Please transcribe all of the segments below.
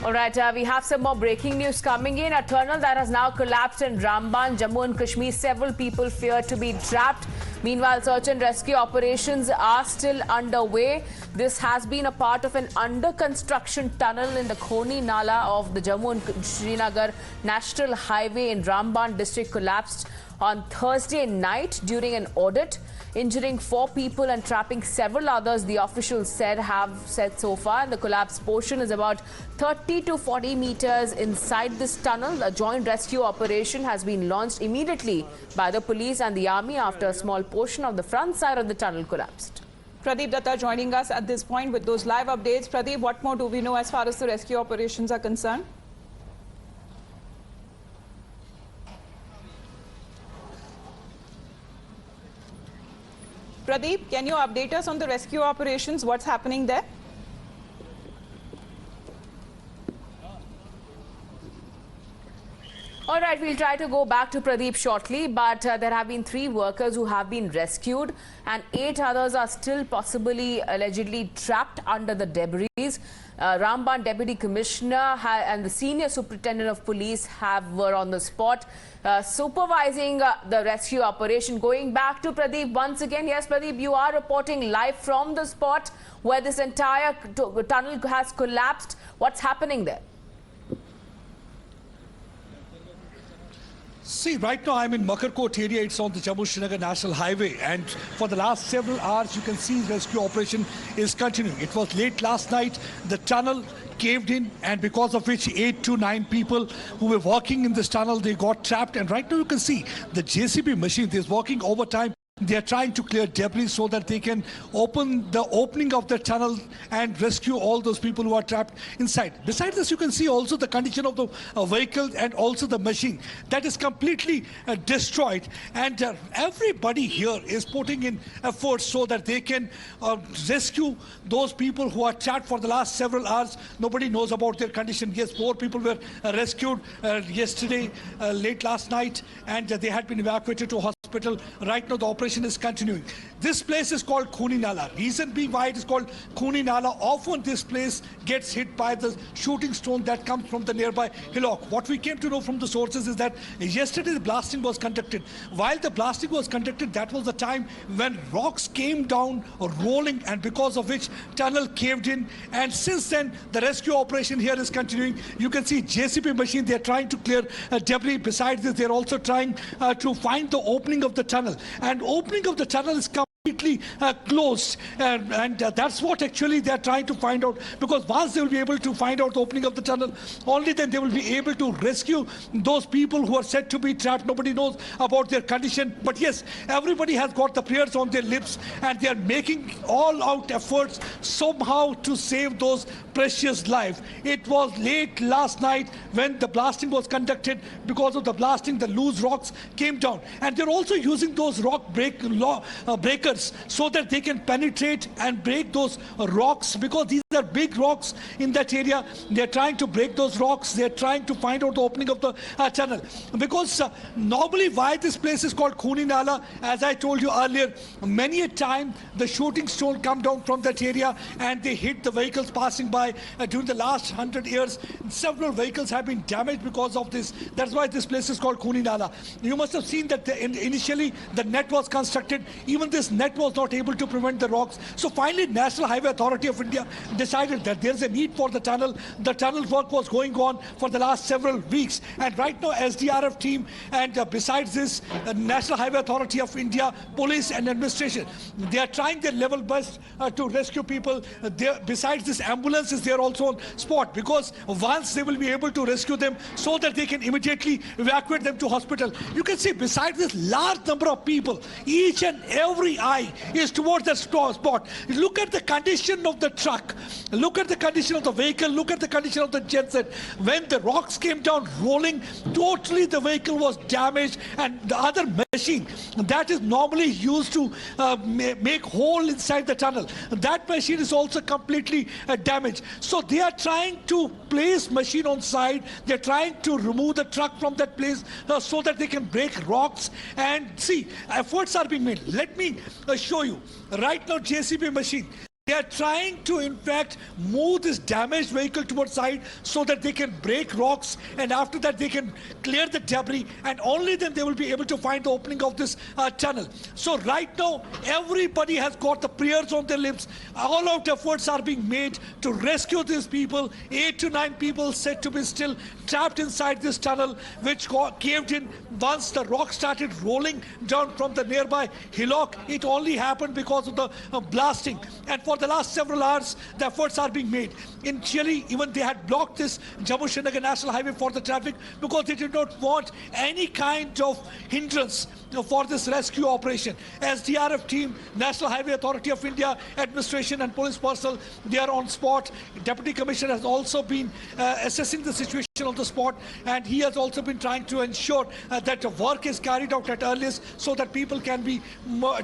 All right, we have some more breaking news coming in. A tunnel that has now collapsed in Ramban, Jammu and Kashmir. Several people fear to be trapped. Meanwhile, search and rescue operations are still underway. This has been a part of an under-construction tunnel in the Khoni Nala of the Jammu and Srinagar National Highway in Ramban district collapsed on Thursday night during an audit, injuring 4 people and trapping several others, the officials have said so far. And the collapsed portion is about 30 to 40 meters inside this tunnel. A joint rescue operation has been launched immediately by the police and the army after a small portion of the front side of the tunnel collapsed. Pradeep Datta joining us at this point with those live updates. Pradeep, what more do we know as far as the rescue operations are concerned? Pradeep, can you update us on the rescue operations? What's happening there? All right, we'll try to go back to Pradeep shortly, but there have been 3 workers who have been rescued and 8 others are still possibly allegedly trapped under the debris. Ramban Deputy Commissioner and the Senior Superintendent of Police were on the spot supervising the rescue operation. Going back to Pradeep once again. Yes, Pradeep, you are reporting live from the spot where this entire tunnel has collapsed. What's happening there? See, right now I'm in Makarkot area. It's on the Jammu-Srinagar National Highway, and for the last several hours you can see rescue operation is continuing. It was late last night, the tunnel caved in, and because of which 8 to 9 people who were working in this tunnel, they got trapped. And right now you can see the JCB machine is working overtime. They are trying to clear debris so that they can open the opening of the tunnel and rescue all those people who are trapped inside. Besides this, you can see also the condition of the vehicle and also the machine that is completely destroyed. And everybody here is putting in efforts so that they can rescue those people who are trapped for the last several hours. Nobody knows about their condition. Yes, 4 people were rescued yesterday, late last night, and they had been evacuated to hospital. Right now, the operation is continuing. This place is called Khoni Nala. Reason being why it is called Khoni Nala, often this place gets hit by the shooting stone that comes from the nearby hillock. What we came to know from the sources is that yesterday the blasting was conducted. While the blasting was conducted, that was the time when rocks came down rolling, and because of which tunnel caved in. And since then, the rescue operation here is continuing. You can see JCB machine, they're trying to clear debris. Besides this, they're also trying to find the opening of the tunnel. And opening of the tunnel is completely closed, and that's what actually they are trying to find out, because once they will be able to find out the opening of the tunnel, only then they will be able to rescue those people who are said to be trapped. Nobody knows about their condition, but yes, everybody has got the prayers on their lips, and they are making all out efforts somehow to save those precious lives. It was late last night when the blasting was conducted. Because of the blasting, the loose rocks came down, and they're also using those rock breakers so that they can penetrate and break those rocks, because these are big rocks in that area. They're trying to break those rocks. They're trying to find out the opening of the tunnel, because normally why this place is called Khoni Nala, as I told you earlier, many a time the shooting stone come down from that area and they hit the vehicles passing by. During the last 100 years, several vehicles have been damaged because of this. That's why this place is called Khoni Nala. You must have seen that initially the net was constructed. Even this net was not able to prevent the rocks. So finally, National Highway Authority of India decided that there's a need for the tunnel. The tunnel work was going on for the last several weeks. And right now, SDRF team and besides this, National Highway Authority of India, police and administration, they are trying their level best to rescue people. Besides this, ambulance is there also on spot, because once they will be able to rescue them so that they can immediately evacuate them to hospital. You can see besides this large number of people, each and every eye is towards that spot. Look at the condition of the truck. Look at the condition of the vehicle. Look at the condition of the genset. When the rocks came down rolling, totally the vehicle was damaged, and the other machine that is normally used to make hole inside the tunnel, that machine is also completely damaged. So they are trying to place machine on side. They're trying to remove the truck from that place so that they can break rocks. And see, efforts are being made. Let me show you. Right now, JCB machine. They are trying to, in fact, move this damaged vehicle towards side so that they can break rocks, and after that they can clear the debris, and only then they will be able to find the opening of this tunnel. So right now, everybody has got the prayers on their lips. All out efforts are being made to rescue these people. 8 to 9 people said to be still trapped inside this tunnel, which caved in once the rock started rolling down from the nearby hillock. It only happened because of the blasting. And for the last several hours, the efforts are being made. Initially, even they had blocked this Jammu-Srinagar National Highway for the traffic because they did not want any kind of hindrance for this rescue operation. SDRF team, National Highway Authority of India, administration and police personnel, they are on spot. Deputy Commissioner has also been assessing the situation on the spot, and he has also been trying to ensure that the work is carried out at earliest so that people can be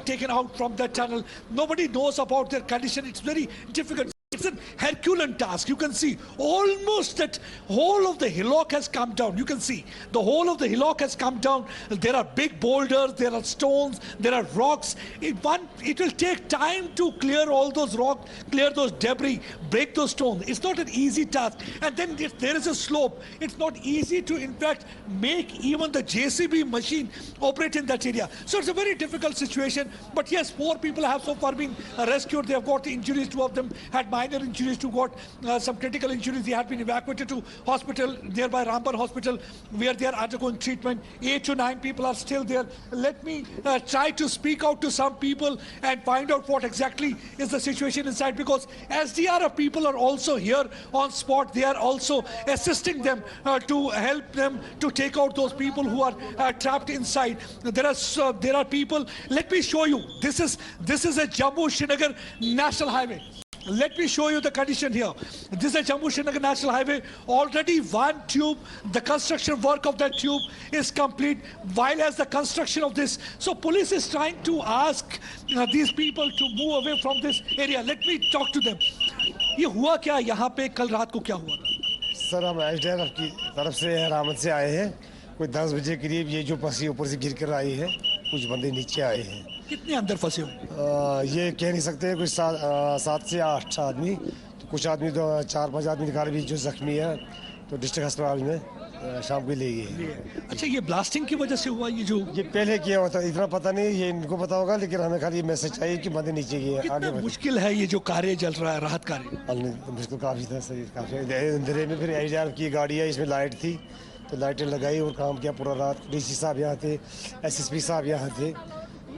taken out from that tunnel. Nobody knows about their condition. It's very difficult. It's a Herculean task. You can see almost that whole of the hillock has come down. You can see the whole of the hillock has come down. There are big boulders, there are stones, there are rocks. It will take time to clear all those rocks, clear those debris, break those stones. It's not an easy task. And then if there is a slope, it's not easy to, in fact, make even the JCB machine operate in that area. So it's a very difficult situation. But yes, 4 people have so far been rescued. They have got the injuries. 2 of them had minor injuries, 2 got some critical injuries. They had been evacuated to hospital, nearby Ramban hospital, where they are undergoing treatment. 8 to 9 people are still there. Let me try to speak out to some people and find out what exactly is the situation inside, because SDRF people are also here on spot. They are also assisting them to help them to take out those people who are trapped inside. There are people. Let me show you. This is a Jammu-Srinagar National Highway. Let me show you the condition here. This is a Jammu-Srinagar National Highway. Already one tube, the construction work of that tube is complete, while as the construction of this. So police is trying to ask these people to move away from this area. Let me talk to them. ये हुआ क्या यहाँ पे कल रात को क्या हुआ था? सर हम एसडीआरएफ की तरफ से रामत से आए हैं। कोई 10 बजे करीब ये जो पसी ऊपर से गिर कर आई है, कुछ बंदे नीचे आए हैं। कितने अंदर फंसे हो? ये कह नहीं सकते, कुछ 7 से 8 आदमी, तो कुछ आदमी तो 4-5 आदमी निकाल भी जो जख्मी है तो डिस्ट्रिक्ट अस्पताल में शाम को ले गए। अच्छा, ये ब्लास्टिंग की वजह से हुआ? ये पहले किया हुआ था, इतना पता नहीं, ये इनको पता होगा, लेकिन हमें खाली ये मैसेज चाहिए कि बंदे नीचे गए। कितना मुश्किल है ये जो कार्य चल रहा है, राहत कार्य? मुश्किल काफ़ी था सर, काफ़ी अंधेरे में। फिर एसडीआरएफ की गाड़ी है, इसमें लाइट थी तो लाइटें लगाई और काम किया पूरा रात। डीसी साहब यहाँ थे, एसएसपी साहब यहाँ थे,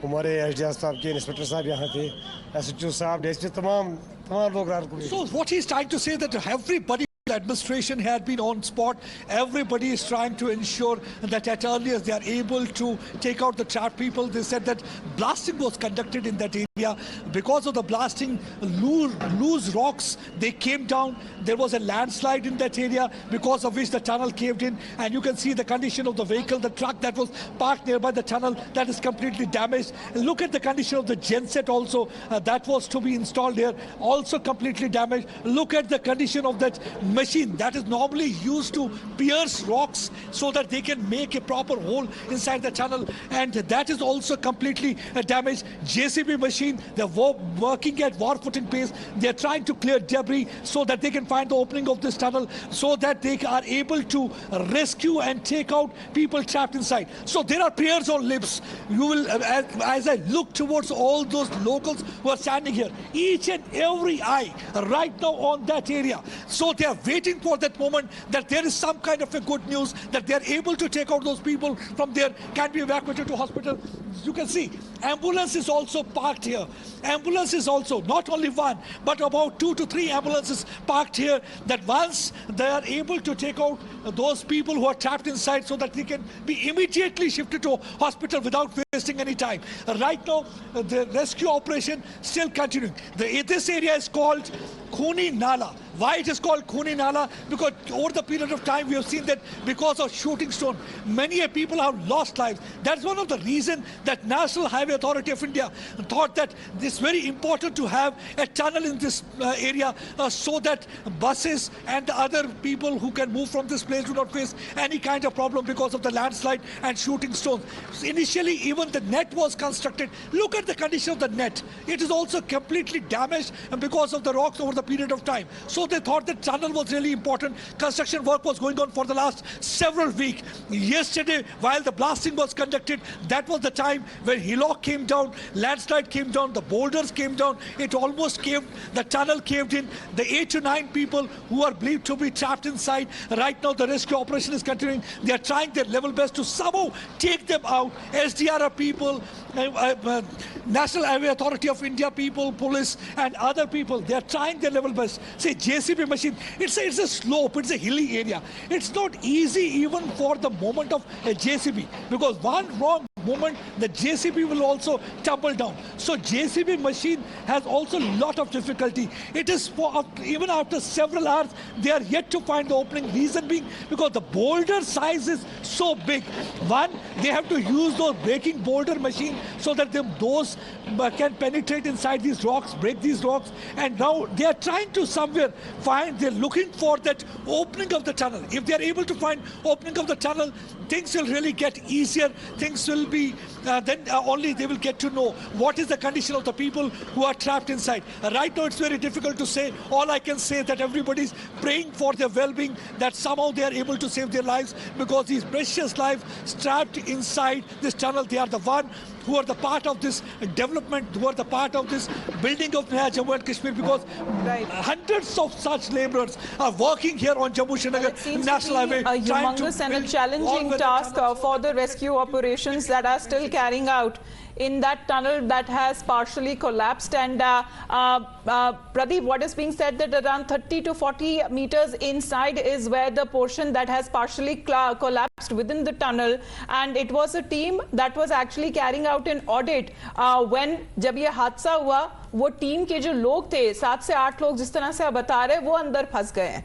हमारे एसडीआरएफ साहब के इंस्पेक्टर साहब यहाँ थे, एसएचओ साहब, डीएसपी, तमाम लोग रात को। So what he's trying to say that everybody, the administration had been on spot. Everybody is trying to ensure that at earliest they are able to take out the trapped people. They said that blasting was conducted in that area. Because of the blasting, loose rocks, they came down. There was a landslide in that area, because of which the tunnel caved in. And you can see the condition of the vehicle, the truck that was parked nearby the tunnel, that is completely damaged. Look at the condition of the genset also, that was to be installed here, also completely damaged. Look at the condition of that machine that is normally used to pierce rocks so that they can make a proper hole inside the tunnel, and that is also completely damaged. JCB machine, they're working at war-footing pace. They're trying to clear debris so that they can find the opening of this tunnel, so that they are able to rescue and take out people trapped inside. So there are prayers on lips. You will, as I look towards all those locals who are standing here, each and every eye right now on that area. So they are waiting for that moment that there is some kind of a good news, that they are able to take out those people from there, can be evacuated to hospital. You can see ambulance is also parked here. Ambulance is also, not only one, but about 2 to 3 ambulances parked here, that once they are able to take out those people who are trapped inside, so that they can be immediately shifted to hospital without wasting any time. Right now, the rescue operation still continuing. This area is called Khuni Nala. Why it is called Khuni Nala? Because over the period of time we have seen that because of shooting stone, many people have lost lives. That's one of the reasons that National Highway Authority of India thought that it's very important to have a tunnel in this area so that buses and the other people who can move from this place do not face any kind of problem because of the landslide and shooting stones. Initially, even the net was constructed. Look at the condition of the net. It is also completely damaged because of the rocks over the period of time. So they thought the tunnel was really important. Construction work was going on for the last several weeks. Yesterday, while the blasting was conducted, that was the time when hillock came down, landslide came down, the boulders came down. It almost caved. The tunnel caved in. The 8 to 9 people who are believed to be trapped inside. Right now, the rescue operation is continuing. They are trying their level best to somehow take them out. SDRF people, National Highway Authority of India people, police, and other people, they are trying their level best. Say JCB machine, it's a slope, it's a hilly area. It's not easy even for the moment of a JCB, because one wrong moment the JCB will also tumble down. So JCB machine has also a lot of difficulty. It is for even after several hours they are yet to find the opening. Reason being because the boulder size is so big. One, they have to use those breaking boulder machine so that those can penetrate inside these rocks, break these rocks, and now they are trying to somewhere find, they're looking for that opening of the tunnel. If they are able to find opening of the tunnel, things will really get easier. Things will be, then only they will get to know what is the condition of the people who are trapped inside. Right now it's very difficult to say. All I can say that everybody's praying for their well-being, that somehow they are able to save their lives, because these precious lives trapped inside this tunnel, they are the one who are the part of this development, who are the part of this building of Jammu and Kashmir, because hundreds of such laborers are working here on Jammu-Srinagar National Highway. A humongous and a challenging task for the rescue operations that are still carrying out in that tunnel that has partially collapsed. And Pradeep, what is being said that around 30 to 40 meters inside is where the portion that has partially collapsed within the tunnel, and it was a team that was actually carrying out an audit when जब ये हादसा हुआ, वो team के जो लोग थे 7 से 8 लोग जिस तरह से आप बता रहे, वो अंदर फंस गए हैं।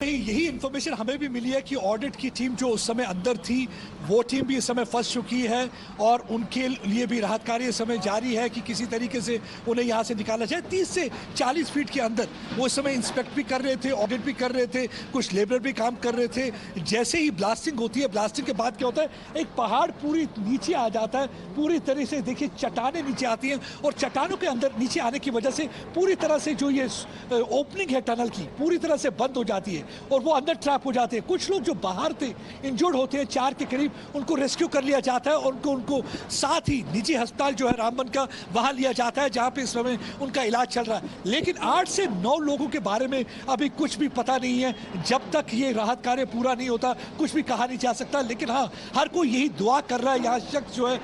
यही इंफॉर्मेशन हमें भी मिली है कि ऑडिट की टीम जो उस समय अंदर थी, वो टीम भी इस समय फंस चुकी है और उनके लिए भी राहत कार्य इस समय जारी है कि किसी तरीके से उन्हें यहाँ से निकाला जाए। 30 से 40 फीट के अंदर वो इस समय इंस्पेक्ट भी कर रहे थे, ऑडिट भी कर रहे थे, कुछ लेबर भी काम कर रहे थे। जैसे ही ब्लास्टिंग होती है, ब्लास्टिंग के बाद क्या होता है, एक पहाड़ पूरी नीचे आ जाता है, पूरी तरह से देखिए चट्टानें नीचे आती हैं और चट्टानों के अंदर नीचे आने की वजह से पूरी तरह से जो ये ओपनिंग है टनल की पूरी तरह से बंद हो जाती है और वो अंदर ट्रैप हो जाते हैं। कुछ लोग जो बाहर थे, इंजर्ड होते हैं, 4 के करीब, उनको रेस्क्यू कर लिया जाता है और उनको साथ ही निजी अस्पताल जो है रामबन का, वहाँ लिया जाता है जहाँ पे इस समय उनका इलाज चल रहा है। लेकिन 8 से 9 लोगों के बारे में अभी कुछ भी पता नहीं है। जब तक ये राहत कार्य पूरा नहीं होता कुछ भी कहा नहीं जा सकता। लेकिन हाँ, हर कोई यही दुआ कर रहा है, यहाँ शख्स जो है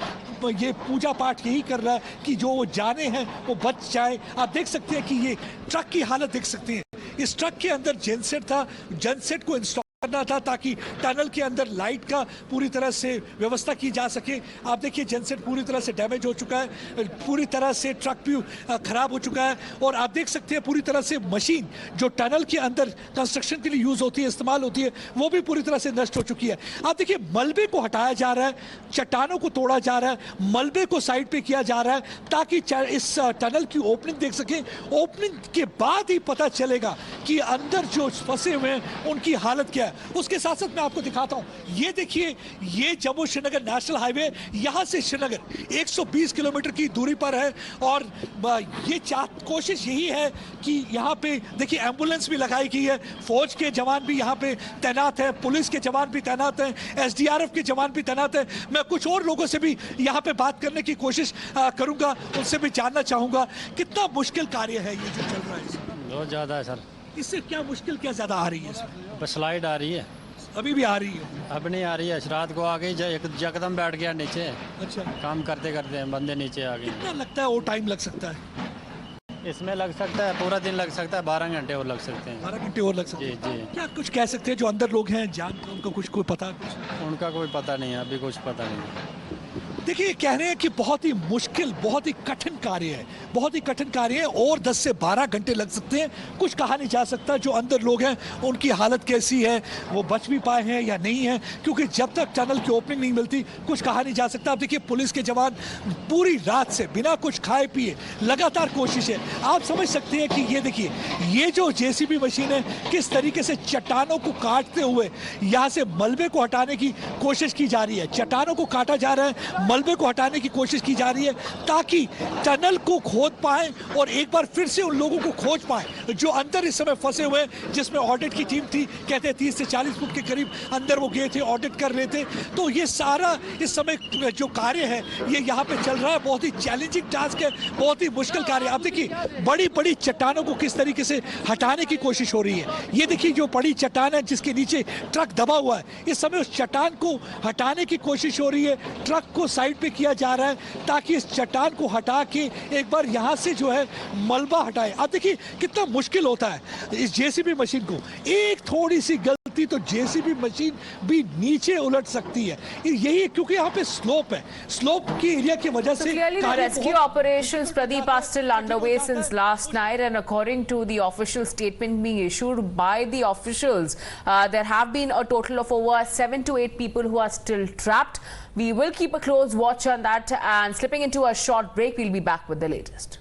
ये पूजा पाठ यही कर रहा है कि जो वो जाने हैं वो बच जाए। आप देख सकते हैं कि ये ट्रक की हालत देख सकते हैं। इस ट्रक के अंदर जेनसेट था, जेनसेट को इंस्टॉल करना था ताकि टनल के अंदर लाइट का पूरी तरह से व्यवस्था की जा सके। आप देखिए जेनसेट पूरी तरह से डैमेज हो चुका है, पूरी तरह से ट्रक भी खराब हो चुका है और आप देख सकते हैं पूरी तरह से मशीन जो टनल के अंदर कंस्ट्रक्शन के लिए यूज होती है, इस्तेमाल होती है, वो भी पूरी तरह से नष्ट हो चुकी है। आप देखिए मलबे को हटाया जा रहा है, चट्टानों को तोड़ा जा रहा है, मलबे को साइड पे किया जा रहा है ताकि इस टनल की ओपनिंग देख सके। ओपनिंग के बाद ही पता चलेगा कि अंदर जो फंसे हुए हैं उनकी हालत क्या है। उसके साथ साथ मैं आपको दिखाता हूं, ये देखिए, ये जम्मू श्रीनगर नेशनल हाईवे, यहां से श्रीनगर 120 किलोमीटर की दूरी पर है और ये कोशिश यही है कि यहां पे देखिए एम्बुलेंस भी लगाई गई है, फौज के जवान भी यहां पे तैनात हैं, पुलिस के जवान भी तैनात हैं, SDRF के जवान भी तैनात हैं। मैं कुछ और लोगों से भी यहां पे बात करने की कोशिश करूंगा, उनसे भी जानना चाहूंगा कितना मुश्किल कार्य है ये जो चल रहा है। बहुत ज़्यादा है सर। इससे क्या मुश्किल क्या ज़्यादा आ रही है इसमें? बस स्लाइड आ रही है, अभी भी आ रही है? अब नहीं आ रही है, रात को आ गई, यकदम बैठ गया नीचे। अच्छा, काम करते करते बंदे नीचे आ गए। कितना लगता है और टाइम लग सकता है इसमें? लग सकता है पूरा दिन लग सकता है, 12 घंटे और लग सकते हैं। 12 घंटे और लग सकते हैं। जी। क्या कुछ कह सकते हैं जो अंदर लोग हैं, जान उनका कुछ कोई पता? उनका कोई पता नहीं है, अभी कुछ पता नहीं। देखिए कह रहे हैं कि बहुत ही मुश्किल, बहुत ही कठिन कार्य है, बहुत ही कठिन कार्य है और 10 से 12 घंटे लग सकते हैं। कुछ कहा नहीं जा सकता जो अंदर लोग हैं उनकी हालत कैसी है, वो बच भी पाए हैं या नहीं है, क्योंकि जब तक टनल की ओपनिंग नहीं मिलती कुछ कहा नहीं जा सकता। अब देखिए पुलिस के जवान पूरी रात से बिना कुछ खाए पिए लगातार कोशिश है। आप समझ सकते हैं कि ये देखिए ये जो जेसीबी मशीन है किस तरीके से चट्टानों को काटते हुए यहाँ से मलबे को हटाने की कोशिश की जा रही है। चट्टानों को काटा जा रहा है, मलबे को हटाने की कोशिश की जा रही है ताकि टनल को खोद पाए और एक बार फिर से उन लोगों को खोज पाए जो अंदर इस समय फंसे हुए हैं, जिसमें ऑडिट की टीम थी। कहते हैं 30 से 40 फुट के करीब अंदर वो गए थे, ऑडिट कर रहे थे। तो ये सारा इस समय जो कार्य है ये यहाँ पे चल रहा है। बहुत ही चैलेंजिंग टास्क है, बहुत ही मुश्किल कार्य है। आप देखिए बड़ी बड़ी चट्टानों को किस तरीके से हटाने की कोशिश हो रही है। ये देखिए जो बड़ी चट्टान है जिसके नीचे ट्रक दबा हुआ है, इस समय उस चट्टान को हटाने की कोशिश हो रही है। ट्रक को साइड पे किया जा रहा है ताकि इस चट्टान को हटा के एक बार यहाँ से जो है मलबा हटाए। आप देखिए कितना मुश्किल होता है इस जेसीबी मशीन को, एक थोड़ी सी गलती तो जेसीबी मशीन भी नीचे उलट सकती है। यही क्योंकि यहाँ पे स्लोप है, स्लोप की एरिया की वजह से clearly the rescue operations, Pradeep, are still underway since last night, and according to the official statement being issued by the officials, there have been a total of over 7 to 8 people who are still trapped. We will keep a close watch on that, and slipping into a short break, we'll be back with the latest.